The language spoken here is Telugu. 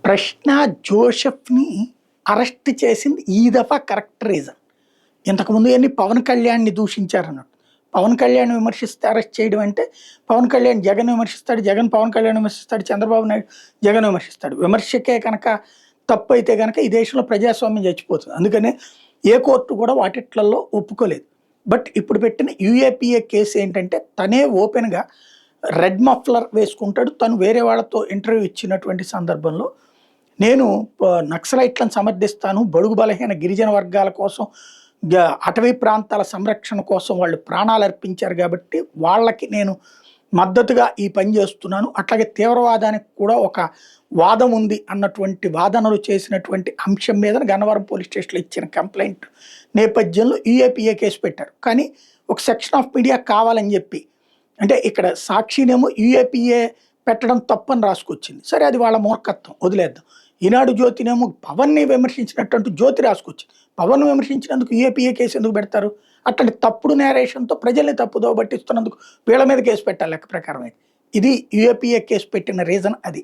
ప్రశ్న జోసెఫ్‌ని అరెస్ట్ చేసింది ఈ దఫా కరెక్ట్ రీజన్. ఇంతకుముందు ఎన్ని పవన్ కళ్యాణ్‌ని దూషించారన్నట్టు. పవన్ కళ్యాణ్ విమర్శిస్తే అరెస్ట్ చేయడం అంటే, పవన్ కళ్యాణ్ జగన్ విమర్శిస్తాడు, జగన్ పవన్ కళ్యాణ్ విమర్శిస్తాడు, చంద్రబాబు నాయుడు జగన్ విమర్శిస్తాడు. విమర్శకే కనుక తప్పైతే గనక ఈ దేశంలో ప్రజాస్వామ్యం చచ్చిపోతుంది. అందుకనే ఏ కోర్టు కూడా వాటిట్లల్లో ఒప్పుకోలేదు. బట్ ఇప్పుడు పెట్టిన యూఏపీఏ కేసు ఏంటంటే తనే ఓపెన్‌గా రెడ్ మఫ్లర్ వేసుకుంటాడు. తను వేరే వాళ్ళతో ఇంటర్వ్యూ ఇచ్చినటువంటి సందర్భంలో నేను నక్సలైట్లను సమర్థిస్తాను. బడుగు బలహీన గిరిజన వర్గాల కోసం అటవీ ప్రాంతాల సంరక్షణ కోసం వాళ్ళు ప్రాణాలు అర్పించారు కాబట్టి వాళ్ళకి నేను మద్దతుగా ఈ పని చేస్తున్నాను. అట్లాగే తీవ్రవాదానికి కూడా ఒక వాదం ఉంది అన్నటువంటి వాదనలు చేసినటువంటి అంశం మీద గన్నవరం పోలీస్ స్టేషన్‌లో ఇచ్చిన కంప్లైంట్ నేపథ్యంలో యూఏపీఏ కేసు పెట్టారు. కానీ ఒక సెక్షన్ ఆఫ్ మీడియా కావాలని చెప్పి అంటే ఇక్కడ సాక్షినేమో యూఏపీఏ పెట్టడం తప్పని రాసుకొచ్చింది. సరే అది వాళ్ళ మూర్ఖత్వం వదిలేద్దాం. ఈనాడు జ్యోతినేమో పవన్‌ని విమర్శించినట్టు జ్యోతి రాసుకొచ్చింది. పవన్ విమర్శించినందుకు యూఏపీఏ కేసు ఎందుకు పెడతారు? అట్లాంటి తప్పుడు నేరేషన్‌తో ప్రజల్ని తప్పుదోవ పట్టిస్తున్నందుకు వీళ్ళ మీద కేసు పెట్టాలి లెక్క ప్రకారం అయితే. ఇది యూఏపీఏ కేసు పెట్టిన రీజన్ అది.